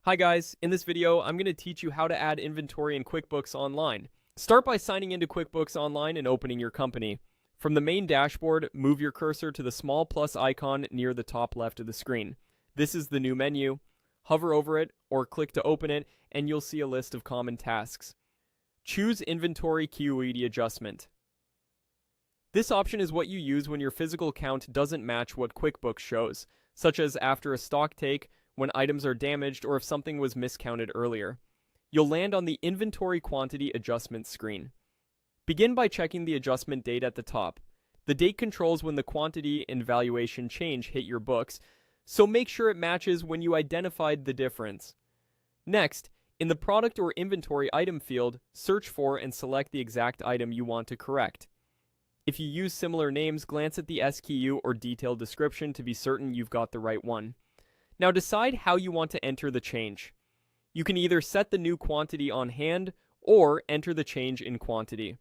Hi guys, in this video, I'm going to teach you how to add inventory in QuickBooks Online. Start by signing into QuickBooks Online and opening your company. From the main dashboard, move your cursor to the small plus icon near the top left of the screen. This is the new menu. Hover over it or click to open it and you'll see a list of common tasks. Choose Inventory QED Adjustment. This option is what you use when your physical count doesn't match what QuickBooks shows, such as after a stock take, when items are damaged, or if something was miscounted earlier. You'll land on the Inventory Quantity Adjustment screen. Begin by checking the adjustment date at the top. The date controls when the quantity and valuation change hit your books, so make sure it matches when you identified the difference. Next, in the Product or Inventory Item field, search for and select the exact item you want to correct. If you use similar names, glance at the SKU or detailed description to be certain you've got the right one. Now decide how you want to enter the change. You can either set the new quantity on hand or enter the change in quantity.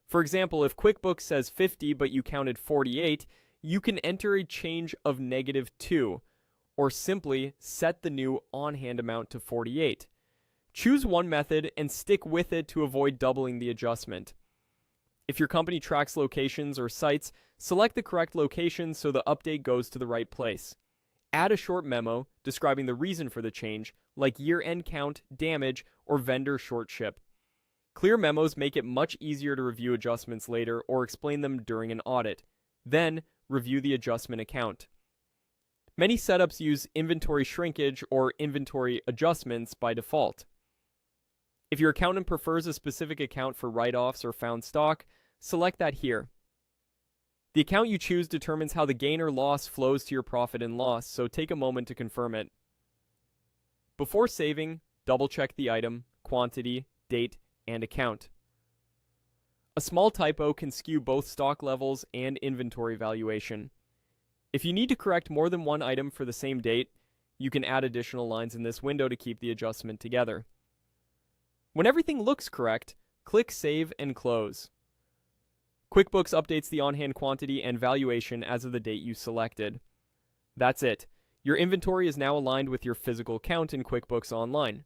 For example, if QuickBooks says 50 but you counted 48, you can enter a change of -2, or simply set the new on-hand amount to 48. Choose one method and stick with it to avoid doubling the adjustment. If your company tracks locations or sites, select the correct location so the update goes to the right place. Add a short memo describing the reason for the change, like year-end count, damage, or vendor short ship. Clear memos make it much easier to review adjustments later or explain them during an audit. Then, review the adjustment account. Many setups use inventory shrinkage or inventory adjustments by default. If your accountant prefers a specific account for write-offs or found stock, select that here. The account you choose determines how the gain or loss flows to your profit and loss, so take a moment to confirm it. Before saving, double-check the item, quantity, date, and account. A small typo can skew both stock levels and inventory valuation. If you need to correct more than one item for the same date, you can add additional lines in this window to keep the adjustment together. When everything looks correct, click Save and Close. QuickBooks updates the on-hand quantity and valuation as of the date you selected. That's it. Your inventory is now aligned with your physical count in QuickBooks Online.